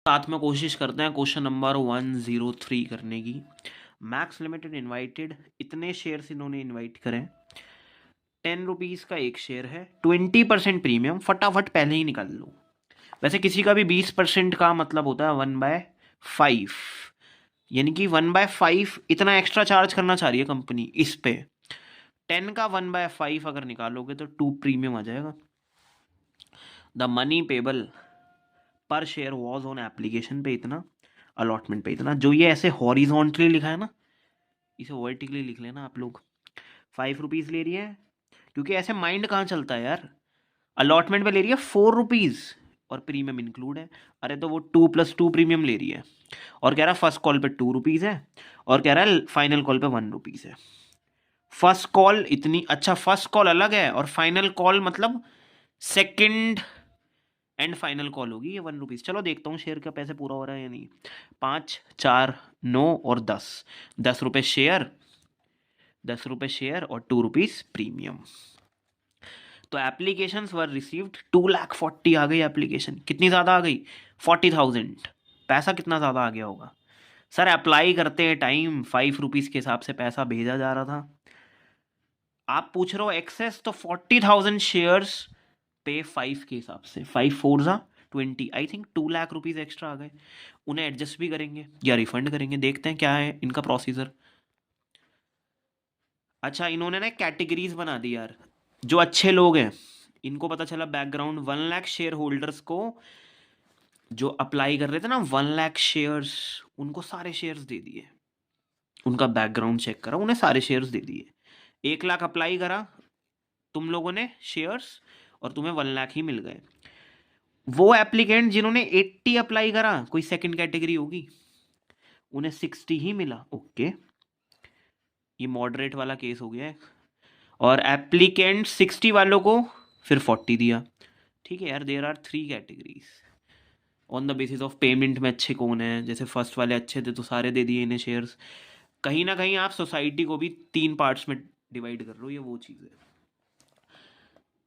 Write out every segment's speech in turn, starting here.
साथ में कोशिश करते हैं क्वेश्चन नंबर 103 करने की। मैक्स लिमिटेड इनवाइटेड, इतने शेयर्स इन्होंने इनवाइट करें। 10 रुपीज़ का एक शेयर है, 20% प्रीमियम, फटाफट पहले ही निकाल लो। वैसे किसी का भी 20% का मतलब होता है 1/5, यानी कि 1/5 इतना एक्स्ट्रा चार्ज करना चाह रही है कंपनी इस पे। 10 का 1/5 अगर निकालोगे तो 2 प्रीमियम आ जाएगा। द मनी पेबल पर शेयर वॉज ऑन एप्लीकेशन पे इतना, अलॉटमेंट पे इतना। जो ये ऐसे हॉरिजॉन्टली लिखा है ना, इसे वर्टिकली लिख लेना आप लोग। 5 रुपीज़ ले रही है, क्योंकि ऐसे माइंड कहाँ चलता है यार। अलॉटमेंट पे ले रही है 4 रुपीज़ और प्रीमियम इंक्लूड है। अरे तो वो 2+2 प्रीमियम ले रही है, और कह रहा है फर्स्ट कॉल पे 2 रुपीज़ है, और कह रहा है फाइनल कॉल पे 1 रुपीज़ है। फर्स्ट कॉल इतनी, अच्छा फर्स्ट कॉल अलग है और फाइनल कॉल मतलब सेकंड एंड फाइनल कॉल होगी ये 1 रुपीज़। चलो देखता हूँ शेयर का पैसे पूरा हो रहा है या नहीं। 5, 4, 9 और 10, 10 रुपये शेयर, 10 रुपये शेयर और 2 रुपीज़ प्रीमियम। तो एप्लीकेशंस वर रिसीव्ड 2,40,000 आ गई एप्लीकेशन। कितनी ज़्यादा आ गई? 40,000। पैसा कितना ज़्यादा आ गया होगा सर? अप्लाई करते टाइम 5 रुपीज़ के हिसाब से पैसा भेजा जा रहा था। आप पूछ रहे हो एक्सेस, तो 40,000 शेयर्स पे 5 के हिसाब से 5 4 20, I think 2 lakh rupees extra आ गए। उन्हें एडजस्ट भी करेंगे या रिफंड करेंगे, देखते हैं क्या है इनका प्रोसीजर। अच्छा, इन्होंने ना कैटेगरीज बना दी यार। जो अच्छे लोग हैं इनको पता चला बैकग्राउंड, 1 लाख शेयर होल्डर्स को जो अप्लाई कर रहे थे ना 1 लाख शेयर्स, उनको सारे शेयर्स दे दिए। उनका बैकग्राउंड चेक करा, उन्हें सारे शेयर्स दे दिए। 1 लाख अप्लाई करा तुम लोगों ने शेयर्स, और तुम्हें 1 लाख ही मिल गए। वो एप्लीकेंट जिन्होंने 80 अप्लाई करा, कोई सेकंड कैटेगरी होगी, उन्हें 60 ही मिला। ओके, ये मॉडरेट वाला केस हो गया है। और एप्लीकेंट 60 वालों को फिर 40 दिया। ठीक है यार, there are 3 categories on the basis of payment में अच्छे कौन है। जैसे फर्स्ट वाले अच्छे थे तो सारे दे दिए इन्हें शेयर्स। कहीं ना कहीं आप सोसाइटी को भी 3 पार्ट्स में डिवाइड कर रहे हो, ये वो चीज़ है।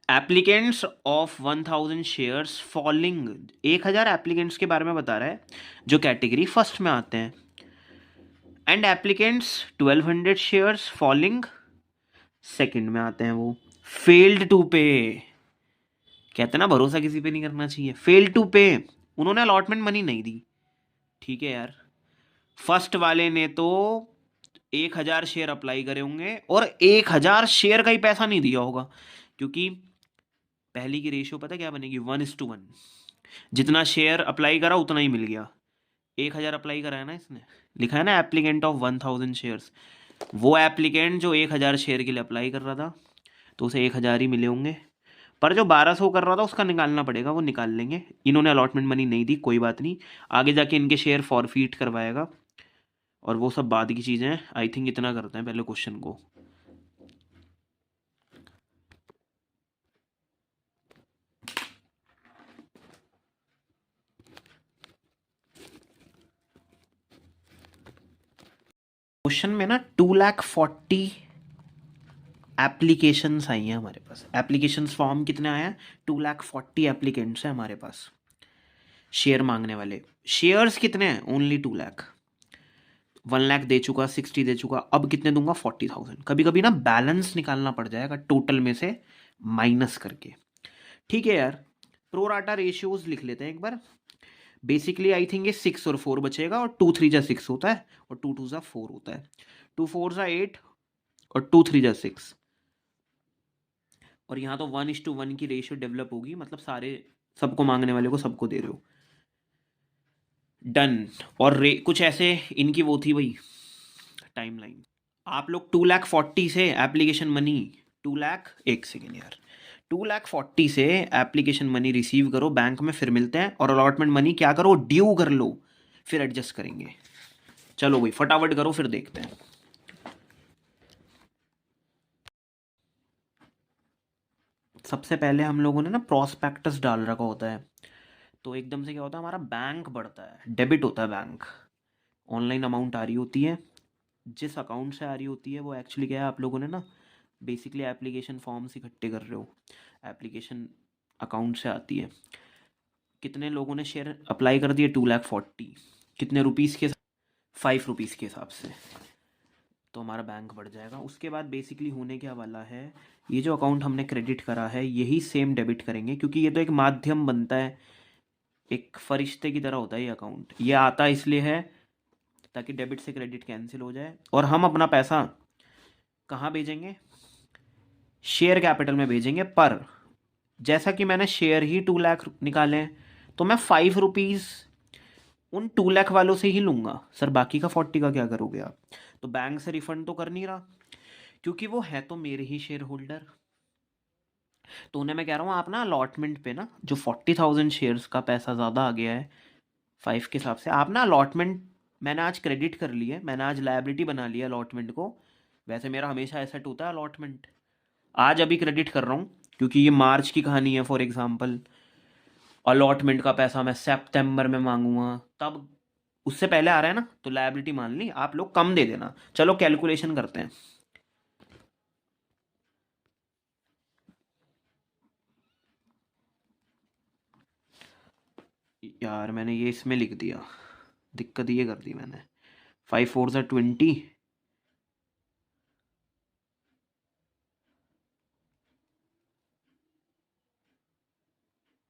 Applicants of 1,000 shares falling, 1,000 applicants के बारे में बता रहा है जो कैटेगरी फर्स्ट में आते हैं। And applicants 1,200 shares falling second में आते हैं, वो फेल्ड टू पे। कहते हैं ना भरोसा किसी पे नहीं करना चाहिए। फेल टू पे, उन्होंने अलॉटमेंट मनी नहीं दी। ठीक है यार, फर्स्ट वाले ने तो 1,000 शेयर अप्लाई करे होंगे और 1,000 शेयर का ही पैसा नहीं दिया होगा, क्योंकि पहली की रेशियो पता क्या बनेगी? 1:1। जितना शेयर अप्लाई करा उतना ही मिल गया। 1,000 अप्लाई करा है ना इसने, लिखा है ना एप्लीकेंट ऑफ 1,000 शेयर्स। वो एप्लीकेंट जो 1,000 शेयर के लिए अप्लाई कर रहा था, तो उसे 1,000 ही मिले होंगे। पर जो 1,200 कर रहा था उसका निकालना पड़ेगा, वो निकाल लेंगे। इन्होंने अलॉटमेंट मनी नहीं दी, कोई बात नहीं, आगे जाके इनके शेयर फॉरफीट करवाएगा और वो सब बाद की चीज़ें हैं। आई थिंक इतना करते हैं पहले क्वेश्चन को। क्वेश्चन में ना 2,40,000 एप्लीकेशंस आई हैं हमारे पास। एप्लीकेशंस फॉर्म कितने आए हैं? 2,40,000 एप्लीकेंट्स हैं हमारे पास शेयर मांगने वाले। शेयर्स कितने हैं? ओनली 2 लाख। 1 लाख दे चुका, 60 दे चुका, अब कितने दूंगा? 40,000। कभी कभी ना बैलेंस निकालना पड़ जाएगा टोटल में से माइनस करके। ठीक है यार, प्रो राटा रेशियोज लिख लेते हैं एक बार। बेसिकली आई थिंक ये 6 और 4 बचेगा, और 2 3 जा 6 होता है और 2 2 जा 4 होता है। 2 4 जा 8 और 2 3 जा 6। और यहाँ तो 1:1 की रेशियो डेवलप होगी, मतलब सारे सबको मांगने वाले को सबको दे रहे हो। डन। और कुछ ऐसे इनकी वो थी भाई टाइमलाइन। आप लोग 2,40,000 से एप्लीकेशन मनी, 2 लाख, एक सेकेंड यार, 2,40,000 से एप्लीकेशन मनी रिसीव करो बैंक में, फिर मिलते हैं। और अलॉटमेंट मनी क्या करो? ड्यू कर लो, फिर एडजस्ट करेंगे। चलो भाई फटाफट करो, फिर देखते हैं। सबसे पहले हम लोगों ने ना प्रॉस्पेक्टस डाल रखा होता है, तो एकदम से क्या होता है, हमारा बैंक बढ़ता है, डेबिट होता है बैंक। ऑनलाइन अमाउंट आ रही होती है, जिस अकाउंट से आ रही होती है वो एक्चुअली क्या है, आप लोगों ने ना बेसिकली एप्लीकेशन फॉर्म्स इकट्ठे कर रहे हो, एप्लीकेशन अकाउंट से आती है। कितने लोगों ने शेयर अप्लाई कर दिए? 2,40,000। कितने रुपीज़ के? 5 रुपीज़ के हिसाब से। तो हमारा बैंक बढ़ जाएगा। उसके बाद बेसिकली होने क्या वाला है, ये जो अकाउंट हमने क्रेडिट करा है यही सेम डेबिट करेंगे, क्योंकि ये तो एक माध्यम बनता है, एक फरिश्ते की तरह होता है ये अकाउंट। ये आता इसलिए है ताकि डेबिट से क्रेडिट कैंसिल हो जाए और हम अपना पैसा कहाँ भेजेंगे? शेयर कैपिटल में भेजेंगे। पर जैसा कि मैंने शेयर ही 2 लाख निकाले हैं, तो मैं 5 रुपीज़ उन 2 लाख वालों से ही लूँगा। सर बाकी का 40 का क्या करोगे आप? तो बैंक से रिफंड तो कर नहीं रहा, क्योंकि वो है तो मेरे ही शेयर होल्डर। तो उन्हें मैं कह रहा हूँ आप ना अलॉटमेंट पे ना, जो 40,000 शेयर्स का पैसा ज़्यादा आ गया है 5 के हिसाब से, आप ना अलॉटमेंट, मैंने आज क्रेडिट कर ली है, मैंने आज लायबिलिटी बना लिया अलॉटमेंट को। वैसे मेरा हमेशा एसेट होता है अलॉटमेंट, आज अभी क्रेडिट कर रहा हूँ क्योंकि ये मार्च की कहानी है। फॉर एग्जांपल अलॉटमेंट का पैसा मैं सितंबर में मांगूंगा, तब उससे पहले आ रहा है ना, तो लायबिलिटी मान ली, आप लोग कम दे देना। चलो कैलकुलेशन करते हैं। यार मैंने ये इसमें लिख दिया, दिक्कत ये कर दी मैंने। 5 4 20,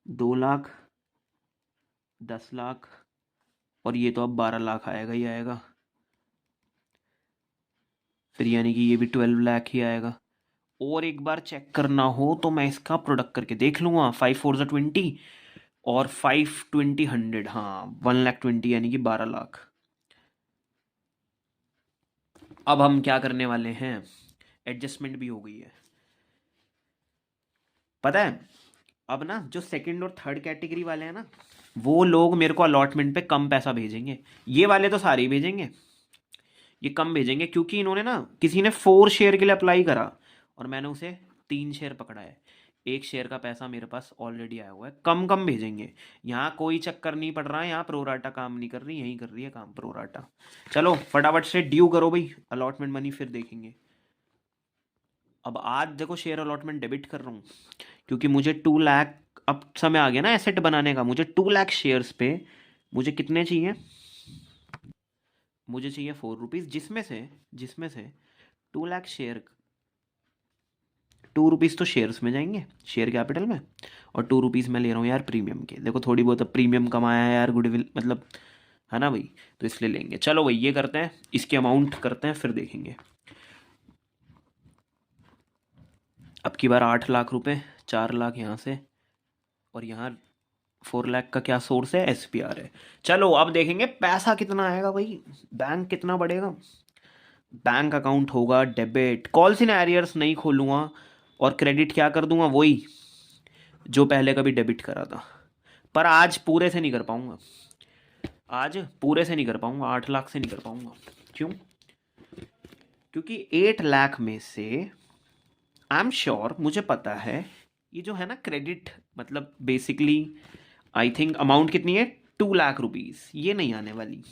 2 लाख, 10 लाख, और ये तो अब 12 लाख आएगा ही आएगा, फिर यानी कि ये भी 12 लाख ही आएगा। और एक बार चेक करना हो तो मैं इसका प्रोडक्ट करके देख लूँगा। 5 4 20 और 5 20 100, हाँ 1,20,000 यानी कि 12 लाख। अब हम क्या करने वाले हैं, एडजस्टमेंट भी हो गई है, पता है। अब ना जो सेकंड और थर्ड कैटेगरी वाले हैं ना, वो लोग मेरे को अलॉटमेंट पे कम पैसा भेजेंगे। ये वाले तो सारे ही भेजेंगे, ये कम भेजेंगे क्योंकि इन्होंने ना, किसी ने 4 शेयर के लिए अप्लाई करा और मैंने उसे 3 शेयर पकड़ा है। 1 शेयर का पैसा मेरे पास ऑलरेडी आया हुआ है, कम कम भेजेंगे। यहाँ कोई चक्कर नहीं पड़ रहा है, यहाँ प्रोराटा काम नहीं कर रही, यहीं कर रही है काम प्रोराटा। चलो फटाफट से ड्यू करो भाई अलॉटमेंट मनी, फिर देखेंगे। अब आज देखो शेयर अलॉटमेंट डेबिट कर रहा हूँ, क्योंकि मुझे 2 लाख, अब समय आ गया ना एसेट बनाने का। मुझे 2 लाख शेयर्स पे मुझे कितने चाहिए? मुझे चाहिए 4 रुपीज़, जिसमें से 2 लाख शेयर, 2 रुपीज़ तो शेयर्स में जाएंगे, शेयर कैपिटल में, और 2 रुपीज़ मैं ले रहा हूँ यार प्रीमियम के। देखो थोड़ी बहुत प्रीमियम कमाया है यार, गुडविल मतलब, है ना भाई, तो इसलिए लेंगे। चलो भाई ये करते हैं, इसके अमाउंट करते हैं फिर देखेंगे। अब की बार 8 लाख रुपए, 4 लाख यहाँ से, और यहाँ 4 लाख का क्या सोर्स है? SPR है। चलो अब देखेंगे पैसा कितना आएगा भाई, बैंक कितना बढ़ेगा। बैंक अकाउंट होगा डेबिट, कॉल्स इन एरियर्स नहीं खोलूंगा, और क्रेडिट क्या कर दूंगा? वही जो पहले कभी डेबिट करा था। पर आज पूरे से नहीं कर पाऊंगा, आज पूरे से नहीं कर पाऊंगा, 8 लाख से नहीं कर पाऊंगा। क्यों? क्योंकि 8 लाख में से आई एम श्योर, मुझे पता है, ये जो है ना क्रेडिट, मतलब बेसिकली आई थिंक अमाउंट कितनी है, 2 लाख रुपीज़, ये नहीं आने वाली,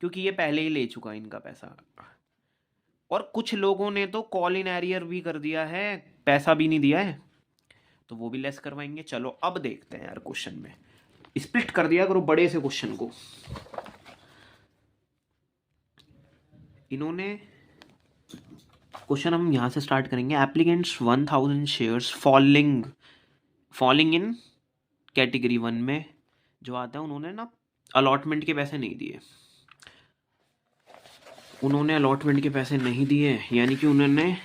क्योंकि ये पहले ही ले चुका है इनका पैसा। और कुछ लोगों ने तो कॉल इन एरियर भी कर दिया है, पैसा भी नहीं दिया है, तो वो भी लेस करवाएंगे। चलो अब देखते हैं यार, क्वेश्चन में स्प्लिट कर दिया करो बड़े से क्वेश्चन को। इन्होंने क्वेश्चन हम यहाँ से स्टार्ट करेंगे। एप्लीकेंट्स 1,000 शेयर्स फॉलिंग इन कैटेगरी 1 में जो आता है, उन्होंने ना अलॉटमेंट के पैसे नहीं दिए, उन्होंने अलॉटमेंट के पैसे नहीं दिए, यानी कि उन्होंने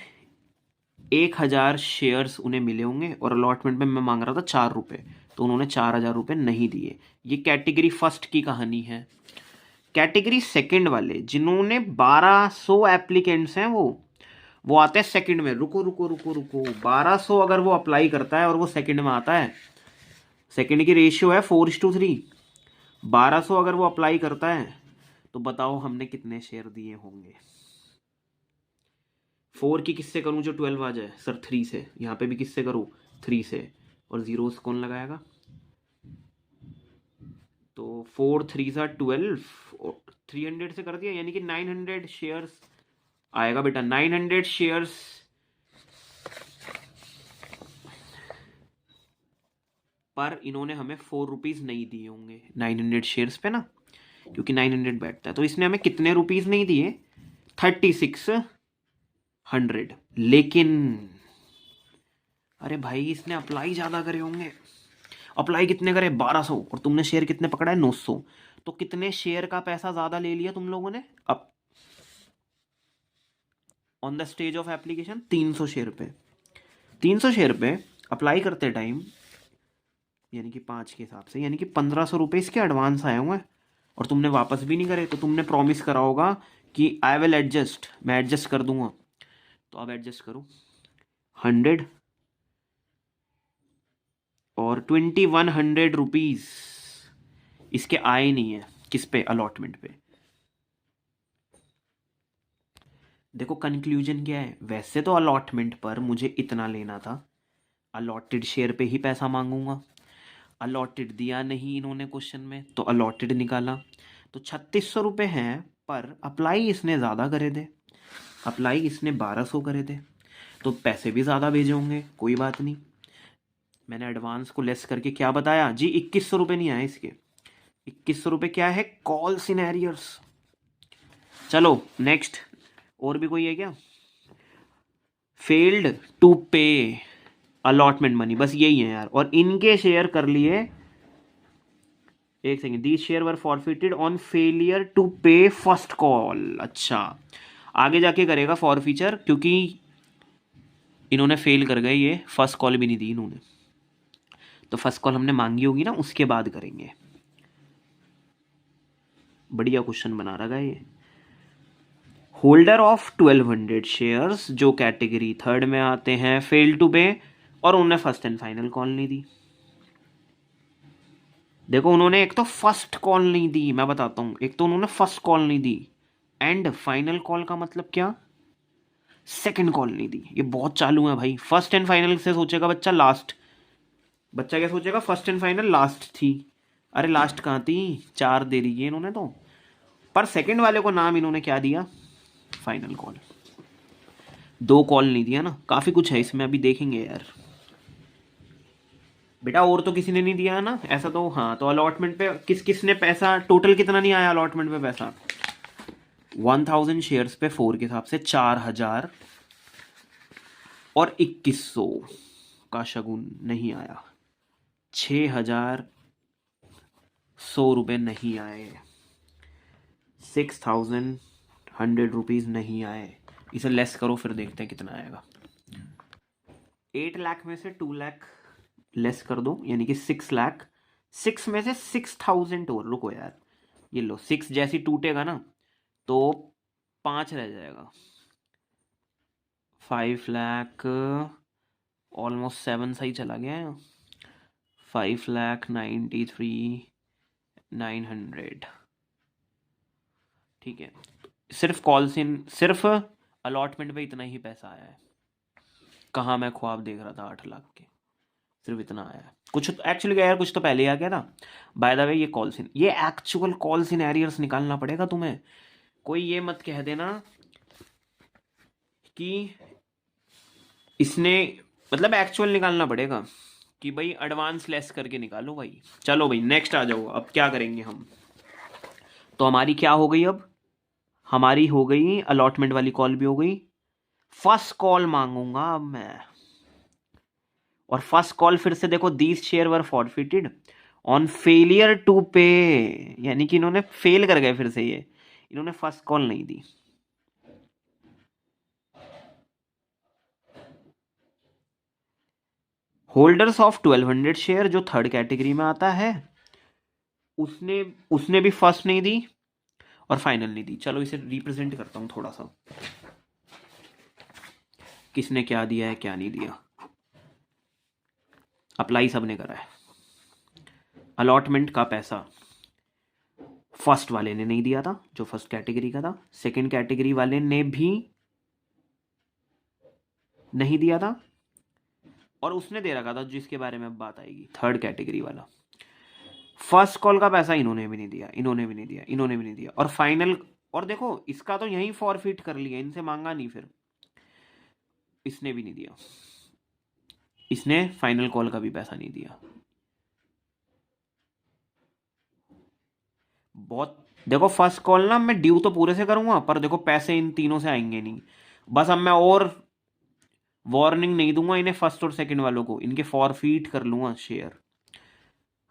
1,000 शेयर्स उन्हें मिले होंगे और अलॉटमेंट में मैं मांग रहा था 4 रुपये, तो उन्होंने 4,000 रुपये नहीं दिए। ये कैटेगरी फर्स्ट की कहानी है। कैटेगरी सेकंड वाले जिन्होंने 1,200 एप्लीकेंट्स हैं, वो आते हैं सेकंड में। रुको रुको रुको रुको, 1,200 अगर वो अप्लाई करता है और वो सेकंड में आता है, सेकंड की रेशियो है 4:3, 1,200 अगर वो अप्लाई करता है, तो बताओ हमने कितने शेयर दिए होंगे। 4 की किससे करूं जो 12 आ जाए? सर 3 से। यहाँ पे भी किससे करूं? 3 से। और जीरोस कौन लगाएगा? तो 4 3 12, 300 से कर दिया, यानी कि 900 शेयर्स आएगा बेटा। 900 शेयर्स पर इन्होंने हमें 4 रुपीज़ नहीं दिए होंगे 900 शेयर्स पे ना, क्योंकि 900 बैठता है, तो इसने हमें कितने रुपीज़ नहीं दिए, 3600। लेकिन अरे भाई इसने अप्लाई ज़्यादा करे होंगे। अप्लाई कितने करे, 1200, और तुमने शेयर कितने पकड़ा है, 900। तो कितने शेयर का पैसा ज़्यादा ले लिया तुम लोगों ने अब on the stage of application, 300 share पे। 300 शेयर पे अप्लाई करते टाइम, यानी कि 5 के हिसाब से, यानी कि 1500 रुपये इसके एडवांस आए हुए हैं, और तुमने वापस भी नहीं करे। तो तुमने प्रॉमिस करा होगा कि आई विल एडजस्ट, मैं एडजस्ट कर दूंगा। तो अब एडजस्ट करो, 100 और 2100 रुपीज़ इसके आए नहीं है। किस पे, अलॉटमेंट पे। देखो कंक्लूजन क्या है, वैसे तो अलॉटमेंट पर मुझे इतना लेना था, अलॉटेड शेयर पे ही पैसा मांगूंगा। अलॉटेड दिया नहीं इन्होंने क्वेश्चन में, तो अलॉटेड निकाला। तो 3600 रुपये हैं, पर अप्लाई इसने ज़्यादा करे थे, अप्लाई इसने 1200 करे थे, तो पैसे भी ज़्यादा भेजे होंगे। कोई बात नहीं, मैंने एडवांस को लेस करके क्या बताया जी, 2100 रुपये नहीं आए इसके। 2100 रुपये क्या है, कॉल सिनेरियर्स। चलो नेक्स्ट, और भी कोई है क्या, फेल्ड टू पे अलॉटमेंट मनी, बस यही है यार। और इनके शेयर कर लिए, एक second, these share were forfeited on failure to pay first call. अच्छा, आगे जाके करेगा फॉरफीचर, क्योंकि इन्होंने फेल कर गए, ये फर्स्ट कॉल भी नहीं दी इन्होंने, तो फर्स्ट कॉल हमने मांगी होगी ना, उसके बाद करेंगे। बढ़िया क्वेश्चन बना रहा है ये। होल्डर ऑफ 1200 शेयर्स, जो कैटेगरी थर्ड में आते हैं, फेल टू पे, और उन्होंने फर्स्ट एंड फाइनल कॉल नहीं दी। देखो उन्होंने एक तो फर्स्ट कॉल नहीं दी, मैं बताता हूं, एक तो उन्होंने फर्स्ट कॉल नहीं दी, एंड फाइनल कॉल का मतलब क्या, सेकंड कॉल नहीं दी। ये बहुत चालू है भाई, फर्स्ट एंड फाइनल से सोचेगा बच्चा लास्ट, बच्चा क्या सोचेगा, फर्स्ट एंड फाइनल लास्ट थी, अरे लास्ट कहाँ थी, 4 दे दी इन्होंने तो, पर सेकंड वाले को नाम इन्होंने क्या दिया, फाइनल कॉल। 2 कॉल नहीं दिया ना, काफी कुछ है इसमें, अभी देखेंगे यार बेटा। और तो किसी ने नहीं दिया है ना ऐसा, तो हाँ, तो अलॉटमेंट पे किस किस ने पैसा, टोटल कितना नहीं आया अलॉटमेंट पे पैसा, 1000 शेयर्स पे 4 के हिसाब से 4000 और 2100 का शगुन नहीं आया, 6100 रुपये नहीं आए, 6100 रुपीज़ नहीं आए। इसे लेस करो, फिर देखते हैं कितना आएगा। 8 लाख में से 2 लाख लेस कर दो, यानी कि 6 लाख। 6 में से 6000 और, रुको यार, ये लो, 6 जैसी टूटेगा ना तो 5 रह जाएगा, 5 लाख, ऑलमोस्ट 7 सही चला गया है, 5,93,900। ठीक है, सिर्फ कॉल से, सिर्फ अलॉटमेंट पे इतना ही पैसा आया है। कहाँ मैं ख्वाब देख रहा था 8 लाख के, सिर्फ इतना आया है। कुछ एक्चुअली यार, कुछ तो पहले ही आ गया था। बाय द वे, ये कॉल सिन, ये एक्चुअल कॉल सिनेरियर्स निकालना पड़ेगा तुम्हें। कोई ये मत कह देना कि इसने, मतलब एक्चुअल निकालना पड़ेगा कि भाई एडवांस लेस करके निकालो भाई। चलो भाई नेक्स्ट आ जाओ, अब क्या करेंगे हम। तो हमारी क्या हो गई, अब हमारी हो गई अलॉटमेंट वाली कॉल भी हो गई। फर्स्ट कॉल मांगूंगा अब मैं, और फर्स्ट कॉल फिर से देखो, these share were forfeited on failure to pay, यानी कि इन्होंने फेल कर गए फिर से, ये इन्होंने फर्स्ट कॉल नहीं दी। होल्डर्स ऑफ 1200 शेयर, जो थर्ड कैटेगरी में आता है, उसने उसने भी फर्स्ट नहीं दी और फाइनल नहीं दी। चलो इसे रिप्रेजेंट करता हूं थोड़ा सा, किसने क्या दिया है क्या नहीं दिया। अप्लाई सबने करा है, अलॉटमेंट का पैसा फर्स्ट वाले ने नहीं दिया था, जो फर्स्ट कैटेगरी का था, सेकंड कैटेगरी वाले ने भी नहीं दिया था, और उसने दे रखा था जिसके बारे में अब बात आएगी, थर्ड कैटेगरी वाला। फर्स्ट कॉल का पैसा इन्होंने भी नहीं दिया, इन्होंने भी नहीं दिया, इन्होंने भी नहीं दिया, और फाइनल, और देखो इसका तो यहीं फॉरफिट कर लिया, इनसे मांगा नहीं, फिर इसने भी नहीं दिया, इसने फाइनल कॉल का भी पैसा नहीं दिया। बहुत। देखो फर्स्ट कॉल ना मैं ड्यू तो पूरे से करूंगा, पर देखो पैसे इन तीनों से आएंगे नहीं। बस अब मैं और वार्निंग नहीं दूंगा इन्हें, फर्स्ट और सेकंड वालों को, इनके फॉरफीट कर लूंगा शेयर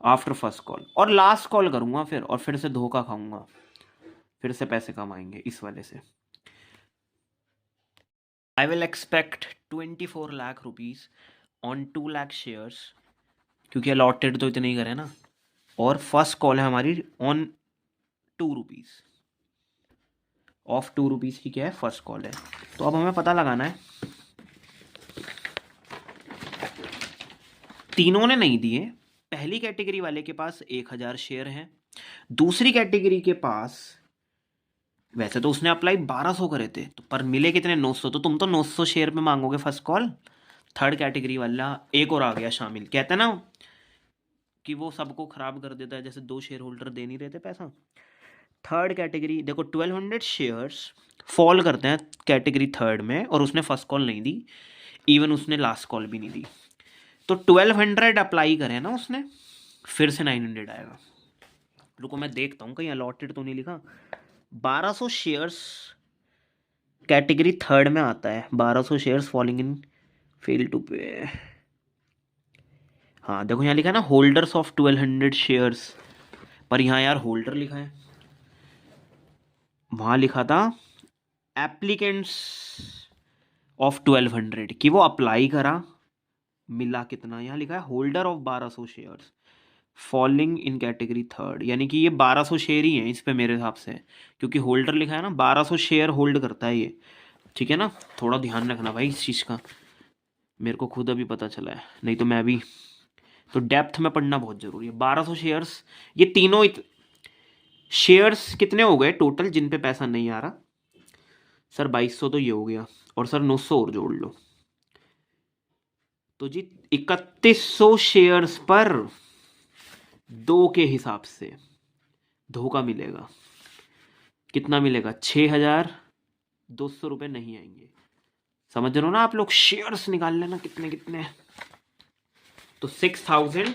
आफ्टर फर्स्ट कॉल, और लास्ट कॉल करूंगा फिर, और फिर से धोखा खाऊंगा, फिर से पैसे कमाएंगे इस वाले से। I will expect 24 lakh rupees on 2 lakh shares, क्योंकि अलॉटेड तो इतने ही करे ना। और फर्स्ट कॉल है हमारी ऑन 2 रुपीज़, ऑफ 2 रुपीज़ की क्या है, फर्स्ट कॉल है। तो अब हमें पता लगाना है, तीनों ने नहीं दिए। पहली कैटेगरी वाले के पास 1000 शेयर हैं, दूसरी कैटेगरी के पास वैसे तो उसने अप्लाई 1200 करे थे, तो पर मिले कितने, 900। तो तुम तो 900 शेयर में मांगोगे फर्स्ट कॉल। थर्ड कैटेगरी वाला एक और आ गया शामिल, कहते हैं ना कि वो सबको खराब कर देता है, जैसे 2 शेयर होल्डर दे नहीं रहे थे पैसा। थर्ड कैटेगरी देखो 1200 शेयर्स फॉल करते हैं कैटेगरी थर्ड में, और उसने फर्स्ट कॉल नहीं दी, इवन उसने लास्ट कॉल भी नहीं दी। तो 1200 अप्लाई करें ना उसने, फिर से 900 आएगा। रुको मैं देखता हूँ कहीं अलॉटेड तो नहीं लिखा। 1200 शेयर्स कैटेगरी थर्ड में आता है, 1200 shares falling in fail to pay. हाँ देखो यहाँ लिखा है ना होल्डर्स ऑफ 1200 शेयर्स, पर यहाँ यार होल्डर लिखा है, वहाँ लिखा था एप्लीकेंट्स ऑफ 1200 कि वो अप्लाई करा, मिला कितना, यहाँ लिखा है holder of 1200 shares falling in category third, यानी कि ये 1200 शेयर ही हैं इस पे मेरे हिसाब से, क्योंकि होल्डर लिखा है ना, 1200 शेयर होल्ड करता है ये। ठीक है ना, थोड़ा ध्यान रखना भाई इस चीज़ का, मेरे को खुद अभी पता चला है, नहीं तो मैं भी, तो डेप्थ में पढ़ना बहुत ज़रूरी है। 1200 शेयर्स, ये तीनों शेयर्स कितने हो गए टोटल जिन पे पैसा नहीं आ रहा, सर 2200 तो ये हो गया, और सर 900 और जोड़ लो, तो जी 3100 शेयर्स पर 2 के हिसाब से धोखा मिलेगा। कितना मिलेगा, 6200 रुपये नहीं आएंगे। समझ रहे हो ना आप लोग, शेयर्स निकाल लेना कितने कितने। तो 6000,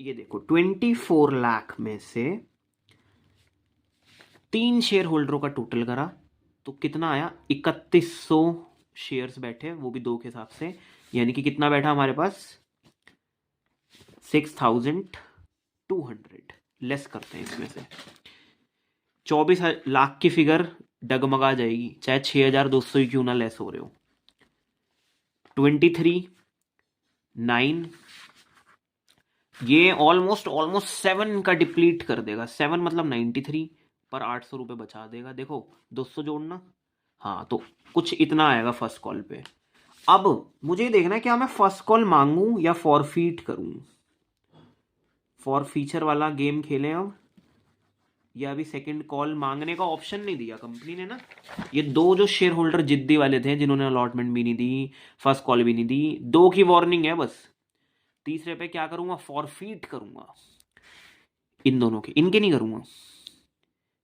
ये देखो 24 लाख में से 3 शेयर होल्डरों का टोटल करा तो कितना आया, 3100 शेयर्स बैठे, वो भी 2 के हिसाब से, यानी कि कितना बैठा हमारे पास, 6200। लेस करते हैं इसमें से, 24 लाख की फिगर डगमगा जाएगी, चाहे 6200 ही क्यों ना लेस हो रहे हो। 23 9, ये ऑलमोस्ट 7 का डिप्लीट कर देगा, 7 मतलब 93 पर 800 रुपये बचा देगा। देखो 200 जोड़ना, हाँ तो कुछ इतना आएगा फर्स्ट कॉल पे। अब मुझे देखना है क्या मैं फर्स्ट कॉल मांगू या फॉरफीट करूं, फॉर फीचर वाला गेम खेलें अब, या अभी सेकंड कॉल मांगने का ऑप्शन नहीं दिया कंपनी ने ना। ये 2 जो शेयर होल्डर जिद्दी वाले थे जिन्होंने अलॉटमेंट भी नहीं दी, फर्स्ट कॉल भी नहीं दी, 2 की वार्निंग है बस। तीसरे पे क्या करूंगा, फॉरफीट करूंगा इन दोनों के, इनके नहीं करूंगा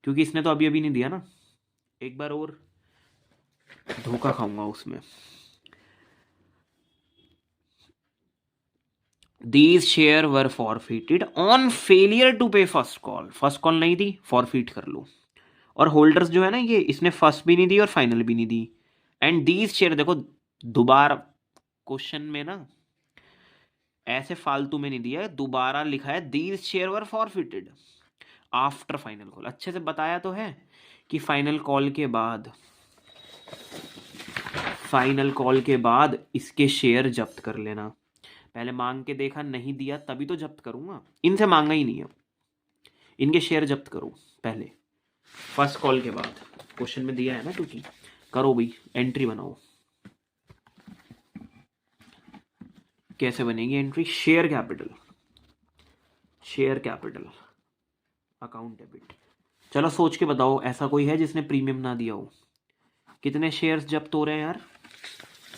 क्योंकि इसने तो अभी नहीं दिया ना, एक बार और धोखा खाऊंगा उसमें। These share were forfeited on failure to pay first call, first call नहीं दी, फॉरफीट कर लो। और होल्डर्स जो है ना, ये इसने फर्स्ट भी नहीं दी और फाइनल भी नहीं दी। एंड दीज शेयर, देखो दोबारा क्वेश्चन में ना ऐसे फालतू में नहीं दिया है, दोबारा लिखा है these share were forfeited after final call. अच्छे से बताया तो है कि फाइनल कॉल के बाद, फाइनल कॉल के बाद इसके शेयर जब्त कर लेना। पहले मांग के देखा, नहीं दिया, तभी तो जब्त करूंगा, इनसे मांगा ही नहीं है, इनके शेयर जब्त करो पहले फर्स्ट कॉल के बाद। क्वेश्चन में दिया है ना क्योंकि, करो भाई एंट्री बनाओ। कैसे बनेगी entry, share capital, share capital account debit. चलो सोच के बताओ, ऐसा कोई है जिसने प्रीमियम ना दिया हो। कितने शेयर्स जब्त हो रहे हैं यार,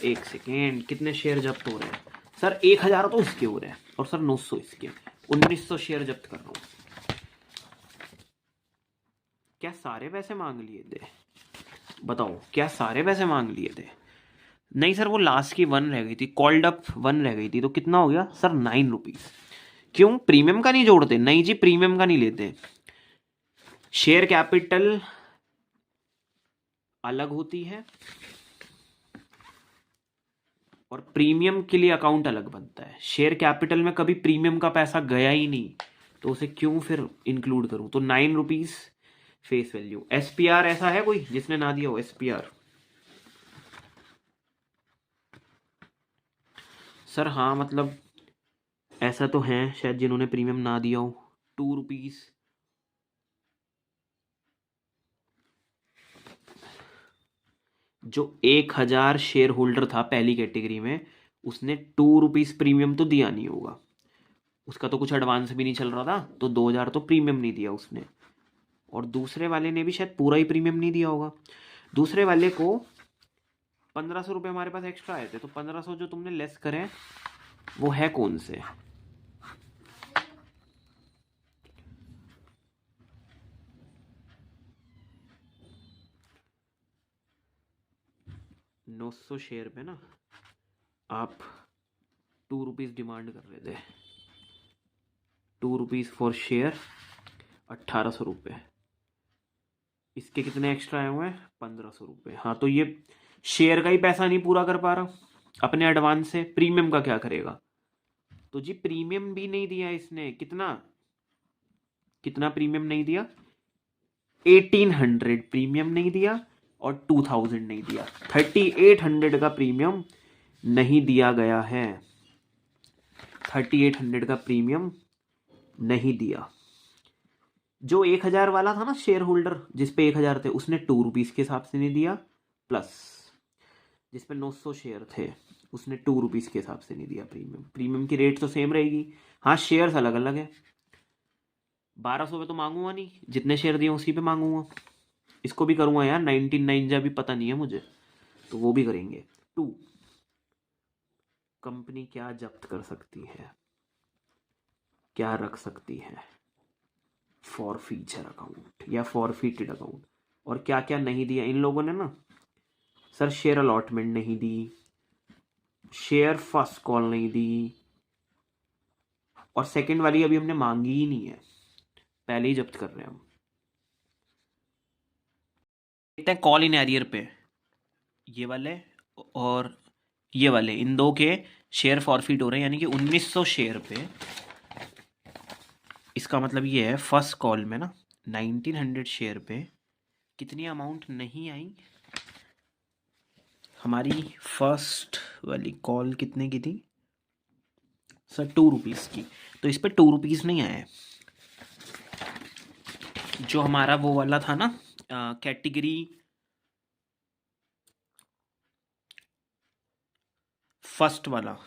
एक सेकेंड, कितने शेयर जब्त हो रहे हैं सर, 1000 तो इसके हो रहे हैं, और सर 900 इसके, 1900 शेयर जब्त कर रहा हूं। क्या सारे पैसे मांग लिए थे, बताओ क्या सारे पैसे मांग लिए थे। नहीं सर, वो लास्ट की 1 रह गई थी, कॉल्ड अप 1 रह गई थी, तो कितना हो गया सर, 9 रुपीज। क्यों? प्रीमियम का नहीं जोड़ते? नहीं जी, प्रीमियम का नहीं लेते। शेयर कैपिटल अलग होती है और प्रीमियम के लिए अकाउंट अलग बनता है। शेयर कैपिटल में कभी प्रीमियम का पैसा गया ही नहीं, तो उसे क्यों फिर इंक्लूड करूं? तो 9 रुपीज फेस वैल्यू। एसपीआर ऐसा है कोई जिसने ना दिया हो? एसपीआर सर हाँ, मतलब ऐसा तो है शायद जिन्होंने प्रीमियम ना दिया हो। 2 रुपीज। जो 1000 शेयर होल्डर था पहली कैटेगरी में, उसने 2 रुपीज प्रीमियम तो दिया नहीं होगा। उसका तो कुछ एडवांस भी नहीं चल रहा था, तो 2000 तो प्रीमियम नहीं दिया उसने। और दूसरे वाले ने भी शायद पूरा ही प्रीमियम नहीं दिया होगा। दूसरे वाले को 1500 रुपये हमारे पास एक्स्ट्रा आए थे, तो 1500 जो तुमने लेस करे वो है कौन से? नौ 900 शेयर पे ना आप 2 रुपीज डिमांड कर रहे थे। 2 रुपीज फॉर शेयर, 1800 रुपये। इसके कितने एक्स्ट्रा आए हुए हैं? 1500 रुपये। हाँ, तो ये शेयर का ही पैसा नहीं पूरा कर पा रहा अपने एडवांस से, प्रीमियम का क्या करेगा? तो जी प्रीमियम भी नहीं दिया इसने। कितना कितना प्रीमियम नहीं दिया? 1800 प्रीमियम नहीं दिया और 2000 नहीं दिया। 3800 का प्रीमियम नहीं दिया गया है। 3800 का प्रीमियम नहीं दिया। जो 1000 वाला था ना शेयर होल्डर, जिसपे 1000 थे, उसने 2 रुपीज के हिसाब से नहीं दिया। प्लस जिसपे 900 शेयर थे, उसने 2 रुपीज के हिसाब से नहीं दिया प्रीमियम। प्रीमियम की रेट तो सेम रहेगी। हाँ, शेयर्स अलग अलग है। 1200 पे तो मांगूंगा नहीं, जितने शेयर दिए उसी पे मांगूंगा। इसको भी करूंगा यार, 19 भी पता नहीं है मुझे, तो वो भी करेंगे। 2, कंपनी क्या जब्त कर सकती है, क्या रख सकती है? फॉर फीचर अकाउंट या फॉरफिटेड अकाउंट। और क्या क्या नहीं दिया इन लोगों ने ना सर? शेयर अलॉटमेंट नहीं दी, शेयर फर्स्ट कॉल नहीं दी, और सेकंड वाली अभी हमने मांगी ही नहीं है, पहले ही जब्त कर रहे हैं हम। देखते हैं कॉल इन एरियर पे, ये वाले और ये वाले, इन दो के शेयर फॉरफिट हो रहे हैं, यानी कि 1900 शेयर पे। इसका मतलब ये है फर्स्ट कॉल में ना 1900 शेयर पे कितनी अमाउंट नहीं आई हमारी? फर्स्ट वाली कॉल कितने की थी सर? 2 रुपीज़ की। तो इस पर 2 रुपीज़ नहीं आए। जो हमारा वो वाला था ना कैटेगरी फर्स्ट वाला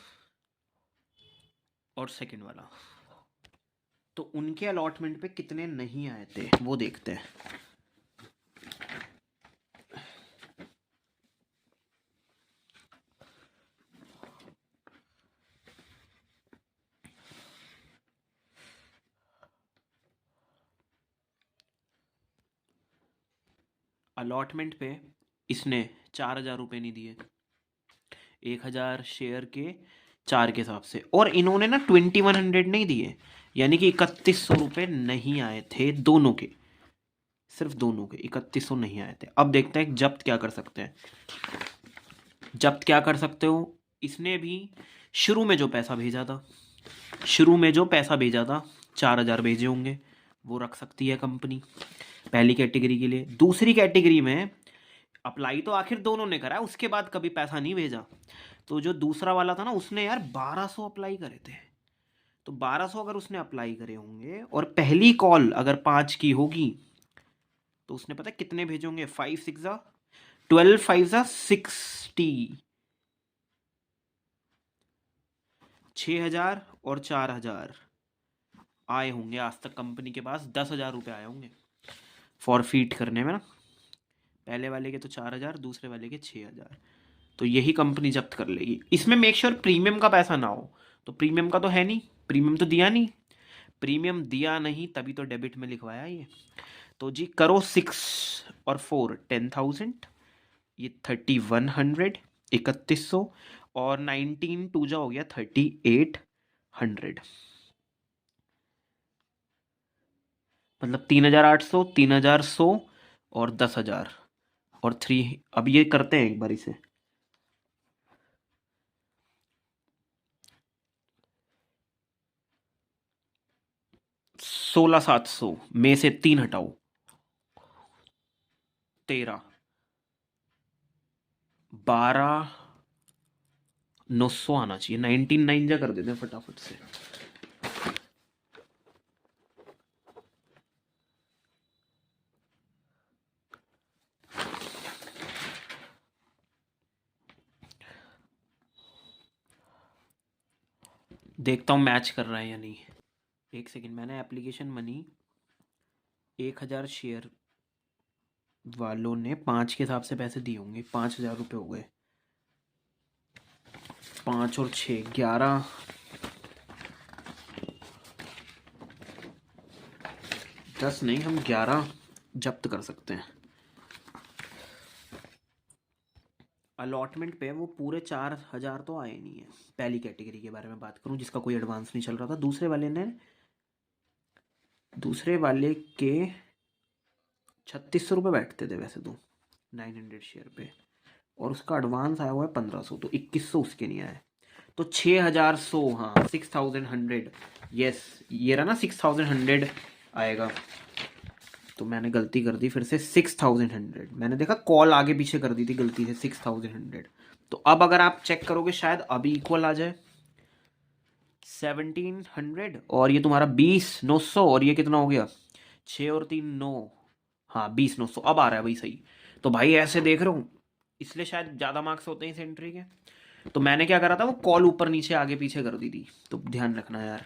और सेकंड वाला, तो उनके अलॉटमेंट पे कितने नहीं आए थे वो देखते हैं। अलॉटमेंट पे इसने 4000 रुपये नहीं दिए, 1000 शेयर के 4 के हिसाब से। और इन्होंने ना 2100 नहीं दिए, यानी कि 3100 रुपये नहीं आए थे दोनों के, सिर्फ दोनों के 3100 नहीं आए थे। अब देखते हैं जब्त क्या कर सकते हैं। जब्त क्या कर सकते हो? इसने भी शुरू में जो पैसा भेजा था, 4000 भेजे होंगे, वो रख सकती है कंपनी पहली कैटेगरी के लिए। दूसरी कैटेगरी में अप्लाई तो आखिर दोनों ने करा, उसके बाद कभी पैसा नहीं भेजा। तो जो दूसरा वाला था ना, उसने यार 1200 अप्लाई करे थे। तो 1200 अगर उसने अप्लाई करे होंगे और पहली कॉल अगर 5 की होगी, तो उसने पता है कितने भेजे होंगे? 5 6 12, 5 60, 6000 और 4000 आए होंगे आज तक कंपनी के पास। 10,000 रुपये आए होंगे फॉरफीट करने में ना। पहले वाले के तो 4000, दूसरे वाले के 6000। तो यही कंपनी जब्त कर लेगी। इसमें मेक श्योर प्रीमियम का पैसा ना हो। तो प्रीमियम का तो है नहीं, प्रीमियम तो दिया नहीं, प्रीमियम दिया नहीं तभी तो डेबिट में लिखवाया ये। तो जी करो 6 और 4 10,000, ये 3100, 3100, और 19 2 जा हो गया 3800। मतलब 3,800, 3,100 और 10,000 और 3। अब ये करते हैं एक बार इसे। 16,700 में से 3 हटाओ, 13, 12,900 आना चाहिए। 19,900 जा कर देते हैं फटाफट से। देखता हूँ मैच कर रहा है या नहीं। एक सेकंड, मैंने एप्लीकेशन मनी 1,000 शेयर वालों ने 5 के हिसाब से पैसे दिए होंगे। 5,000 रुपये हो गए। 5 और 6 11, 10 नहीं, हम 11 जब्त कर सकते हैं। अलॉटमेंट पे वो पूरे 4,000 तो आए नहीं है। पहली कैटेगरी के बारे में बात करूं जिसका कोई एडवांस नहीं चल रहा था। दूसरे वाले के 3,600 रुपये बैठते थे वैसे तो 900 शेयर पे, और उसका एडवांस आया हुआ है 1,500, तो 2,100 उसके नहीं आए। तो 6,100, हाँ 6,100, यस ये रहा ना 6,100 आएगा। तो मैंने गलती कर दी फिर से, 6,100। मैंने देखा कॉल आगे पीछे कर दी थी गलती से, 6,100। तो अब अगर आप चेक करोगे शायद अभी इक्वल आ जाए 1,700, और ये तुम्हारा 20,900, और ये कितना हो गया 6 और 3 9, हाँ 20,900 अब आ रहा है भाई सही। तो भाई ऐसे देख रहा हूँ, इसलिए शायद ज़्यादा मार्क्स होते हैं इस एंट्री के। तो मैंने क्या करा था, वो कॉल ऊपर नीचे आगे पीछे कर दी थी, तो ध्यान रखना यार।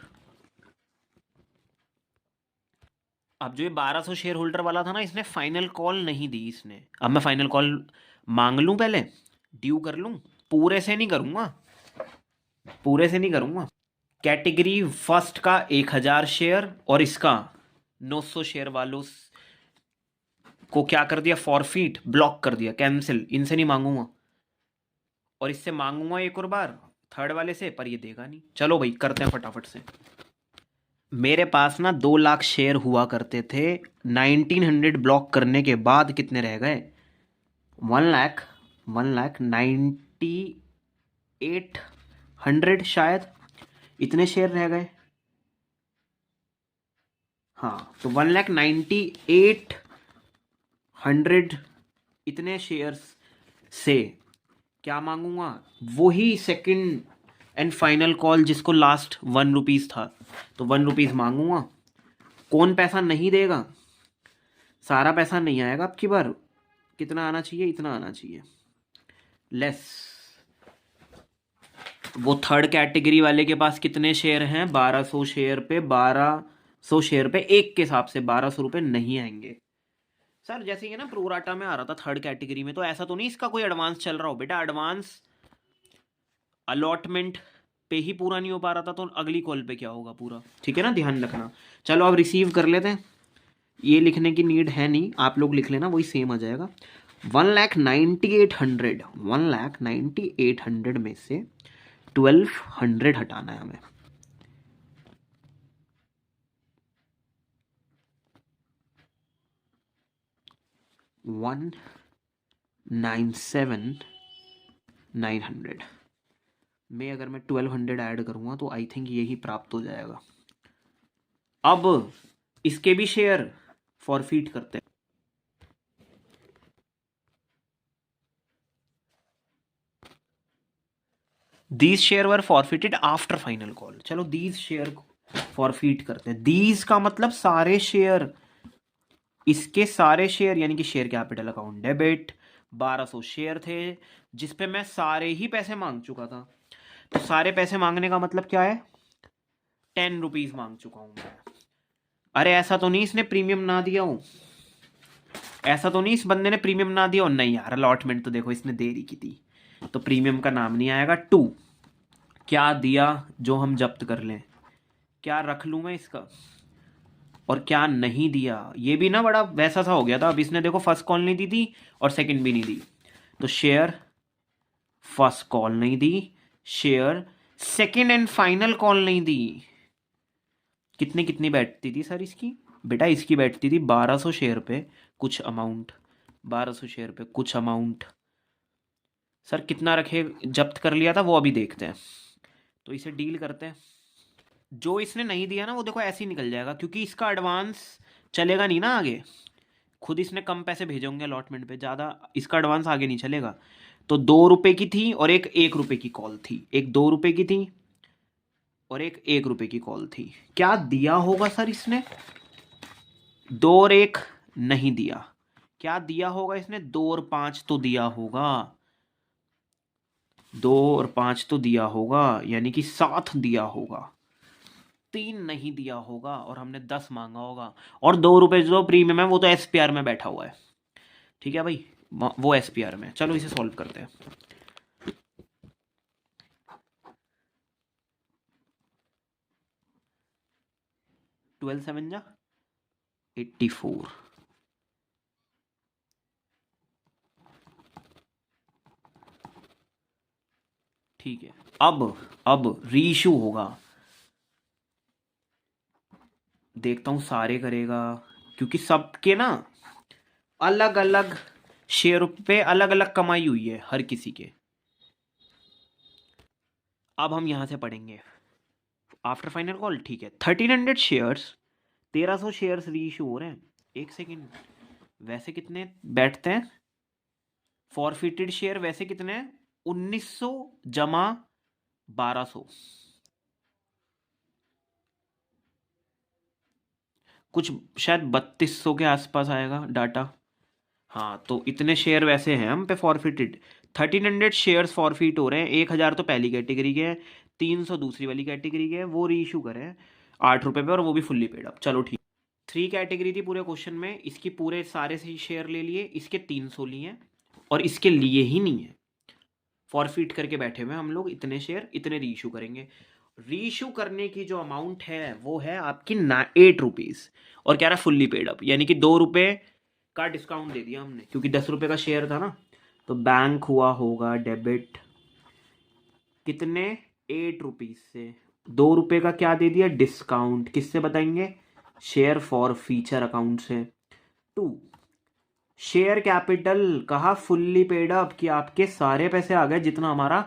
अब जो ये 1,200 शेयर होल्डर वाला था ना, इसने फाइनल कॉल नहीं दी इसने। अब मैं फाइनल कॉल मांग लूं, पहले ड्यू कर लूं। पूरे से नहीं करूंगा, पूरे से नहीं करूंगा। कैटेगरी फर्स्ट का 1,000 शेयर और इसका 900 शेयर वालों को क्या कर दिया, फॉरफीट, ब्लॉक कर दिया, कैंसिल। इनसे नहीं मांगूंगा, और इससे मांगूंगा एक और बार थर्ड वाले से, पर ये देगा नहीं। चलो भाई करते हैं फटाफट से। मेरे पास ना 2 लाख शेयर हुआ करते थे। 1,900 ब्लॉक करने के बाद कितने रह गए, 1,98,000 शायद, इतने शेयर रह गए। हाँ तो 1,98,000 इतने शेयर्स से क्या मांगूंगा, वही सेकंड एंड फाइनल कॉल जिसको लास्ट 1 रुपीज़ था, तो 1 रुपीज़ मांगूंगा। कौन पैसा नहीं देगा, सारा पैसा नहीं आएगा अब की बार। कितना आना चाहिए, इतना आना चाहिए लेस। वो थर्ड कैटेगरी वाले के पास कितने शेयर हैं, 1,200 शेयर पे, 1,200 शेयर पे एक के हिसाब से 1,200 रुपये नहीं आएंगे सर। जैसे ये ना प्रोराटा में आ रहा था थर्ड कैटेगरी में, तो ऐसा तो नहीं इसका कोई एडवांस चल रहा हो बेटा। एडवांस अलॉटमेंट पे ही पूरा नहीं हो पा रहा था, तो अगली कॉल पे क्या होगा पूरा, ठीक है ना, ध्यान रखना। चलो अब रिसीव कर लेते हैं। ये लिखने की नीड है नहीं, आप लोग लिख लेना, वही सेम आ जाएगा। 1,98,000, 1,98,000 में से 1,200 हटाना है हमें। वन 97,900 में अगर मैं 1,200 ऐड करूंगा तो आई थिंक यही प्राप्त हो जाएगा। अब इसके भी शेयर फॉरफीट करते हैं। These share were forfeited after final call. चलो दीज शेयर फॉरफीट करते हैं। दीज का मतलब सारे शेयर, इसके सारे शेयर, यानी कि share capital account debit 1,200 share थे जिसपे मैं सारे ही पैसे मांग चुका था। तो सारे पैसे मांगने का मतलब क्या है, 10 रुपीज मांग चुका हूं मैं। अरे ऐसा तो नहीं इसने प्रीमियम ना दिया हो, ऐसा तो नहीं इस बंदे ने प्रीमियम ना दिया हो। नहीं यार, अलॉटमेंट तो देखो इसने देरी की थी, तो प्रीमियम का नाम नहीं आएगा। 2 क्या दिया जो हम जब्त कर लें, क्या रख लूं मैं इसका, और क्या नहीं दिया। ये भी ना बड़ा वैसा सा हो गया था। अब इसने देखो फर्स्ट कॉल नहीं दी थी और सेकंड भी नहीं दी, तो शेयर फर्स्ट कॉल नहीं दी, share second and final call नहीं दी। कितनी कितनी बैठती थी सर इसकी, बेटा इसकी बैठती थी 1200 शेयर पे कुछ अमाउंट, 1200 शेयर पे कुछ अमाउंट। सर कितना रखे जब्त कर लिया था वो अभी देखते हैं, तो इसे डील करते हैं। जो इसने नहीं दिया ना वो देखो ऐसे ही निकल जाएगा, क्योंकि इसका एडवांस चलेगा नहीं ना आगे, खुद इसने कम पैसे भेजे होंगे अलॉटमेंट पे, ज़्यादा इसका एडवांस आगे नहीं चलेगा। तो 2 रुपये की थी और एक 1 रुपये की कॉल थी, एक 2 रुपये की थी और एक 1 रुपये की कॉल थी। क्या दिया होगा सर इसने? 2 और 1 नहीं दिया। क्या दिया होगा इसने? 2 और 5 तो दिया होगा, 2 और 5 तो दिया होगा, यानी कि 7 दिया होगा। 3 नहीं दिया होगा और हमने 10 मांगा होगा। और 2 रुपये जो प्रीमियम है वो तो SPR में बैठा हुआ है। ठीक है भाई, वो SPR में। चलो इसे सॉल्व करते हैं। 12 7 जा 84। ठीक है, अब रीइशू होगा। देखता हूँ सारे करेगा, क्योंकि सबके ना अलग अलग शेयर पे अलग अलग कमाई हुई है हर किसी के। अब हम यहां से पढ़ेंगे आफ्टर फाइनल कॉल। ठीक है, 1300 शेयर्स, 1300 शेयर्स रीइशू हो रहे हैं। एक सेकेंड, वैसे कितने बैठते हैं फॉरफिटेड शेयर? वैसे कितने हैं? 1900 जमा 1200, कुछ शायद 3200 के आसपास आएगा डाटा। हाँ, तो इतने शेयर वैसे हैं हम पे फॉरफिटेड। 1300 शेयर्स फॉरफिट हो रहे हैं। 1000 तो पहली कैटेगरी के हैं, 300 दूसरी वाली कैटेगरी के हैं, वो रीइशू करे हैं 8 रुपये पे, और वो भी फुल्ली पेड अप। चलो ठीक, 3 कैटेगरी थी पूरे क्वेश्चन में, इसकी पूरे सारे से शेयर ले लिए, इसके 300 लिए हैं और इसके लिए ही नहीं है। फॉरफिट करके बैठे हुए हम लोग, इतने शेयर इतने रीइशू करेंगे। रीइशू करने की जो अमाउंट है वो है आपकी 8 रुपीज़, और कह रहा फुल्ली पेड अप, यानी कि 2 रुपये का डिस्काउंट दे दिया हमने, क्योंकि 10 रुपये का शेयर था ना। तो बैंक हुआ होगा डेबिट कितने, 8 रुपीज़ से। 2 रुपये का क्या दे दिया डिस्काउंट, किससे बताएंगे? शेयर फॉर फीचर अकाउंट से। 2 शेयर कैपिटल कहा फुल्ली पेड अप, कि आपके सारे पैसे आ गए जितना हमारा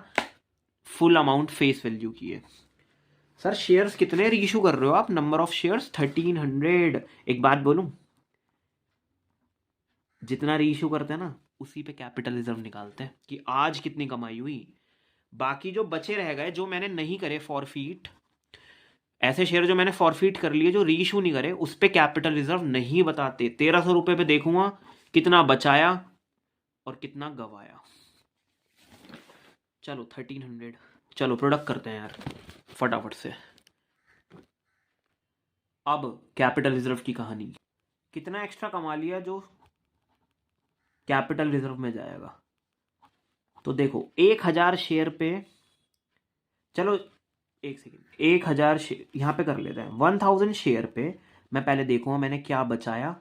फुल अमाउंट फेस वैल्यू की है। सर शेयर्स कितने रीइशू कर रहे हो आप? Number of shares 1300। एक बात बोलूं, जितना रीइशू करते हैं ना उसी पे कैपिटल रिजर्व निकालते हैं कि आज कितनी कमाई हुई। बाकी जो बचे रह गए, जो मैंने नहीं करे फॉरफिट, ऐसे शेयर जो मैंने फॉरफिट कर लिए जो रीइशू नहीं करे, उस पे कैपिटल रिजर्व नहीं बताते। 1300 रुपये पे देखूंगा कितना बचाया और कितना गवाया। चलो 1300, चलो प्रोडक्ट करते हैं यार फटाफट से। अब कैपिटल रिजर्व की कहानी, कितना एक्स्ट्रा कमा लिया जो कैपिटल रिजर्व में जाएगा। तो देखो 1000 शेयर पे, चलो एक सेकेंड, 1000 शेयर यहाँ पे कर लेते हैं। 1000 शेयर पे मैं पहले देखूंगा मैंने क्या बचाया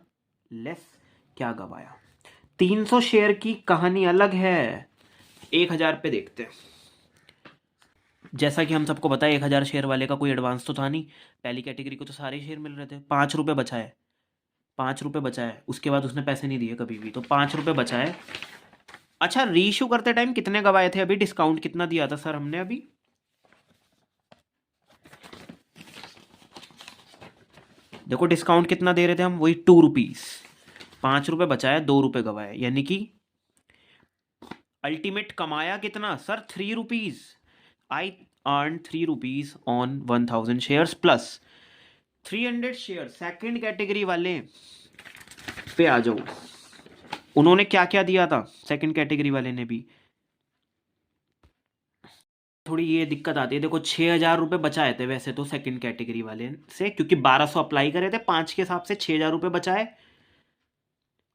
लेस क्या गवाया। 300 शेयर की कहानी अलग है, 1000 पे देखते हैं। जैसा कि हम सबको पता है 1000 शेयर वाले का कोई एडवांस तो था नहीं, पहली कैटेगरी को तो सारे शेयर मिल रहे थे। 5 रुपये बचाए, 5 रुपये बचाए, उसके बाद उसने पैसे नहीं दिए कभी भी, तो 5 रुपये बचाए। अच्छा, रीइशू करते टाइम कितने गवाए थे? अभी डिस्काउंट कितना दिया था सर हमने? अभी देखो डिस्काउंट कितना दे रहे थे हम, वही 2 रुपीज़। 5 रुपये बचाया, 2 रुपये गवाए, यानी कि अल्टीमेट कमाया कितना sir? 3 rupees. I earn 3 rupees on 1000 shares plus 300 share. Second category वाले पे आ जाओ, उन्होंने क्या क्या दिया था सेकंड कैटेगरी वाले ने भी? थोड़ी ये दिक्कत आती है, देखो 6000 रुपये बचाए थे वैसे तो सेकंड कैटेगरी वाले से, क्योंकि 1200 अप्लाई करे थे, 5 के हिसाब से 6000 रुपये बचाए।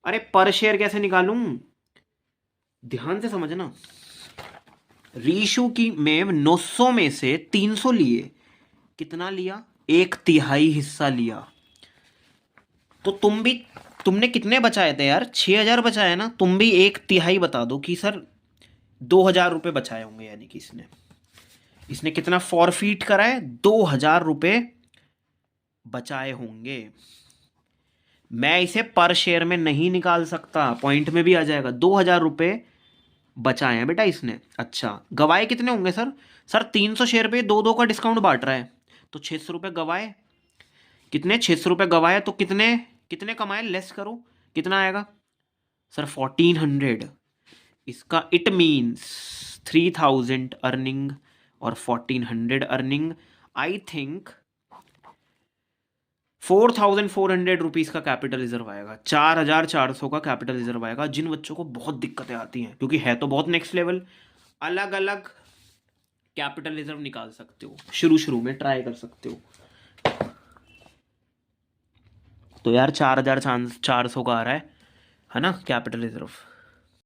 अरे पर शेयर कैसे निकालूं, ध्यान से समझना। रीइशू की में 900 में से 300 लिए, कितना लिया? 1/3 हिस्सा लिया। तो तुमने कितने बचाए थे यार? 6000 बचाए ना, तुम भी 1/3 बता दो कि सर 2000 रुपये बचाए होंगे, यानी कि इसने कितना फॉरफिट करा है? 2000 रुपये बचाए होंगे। मैं इसे पर शेयर में नहीं निकाल सकता, पॉइंट में भी आ जाएगा। 2,000 रुपये बचाए हैं बेटा इसने। अच्छा, गवाए कितने होंगे सर? सर 300 शेयर पे 2-2 का डिस्काउंट बांट रहा है, तो 600 रुपये गवाए। कितने? 600 रुपये गवाए, तो कितने कितने कमाए? लेस करो, कितना आएगा सर? 1400। इसका इट मीन्स 3000 अर्निंग और 1400 अर्निंग। आई थिंक 4,400 रुपीज़ का कैपिटल रिजर्व आएगा, 4,400 का कैपिटल रिजर्व आएगा। जिन बच्चों को बहुत दिक्कतें आती हैं, क्योंकि है तो बहुत नेक्स्ट लेवल, अलग अलग कैपिटल रिजर्व निकाल सकते हो, शुरू शुरू में ट्राई कर सकते हो। तो यार 4,400 का आ रहा है ना कैपिटल रिजर्व।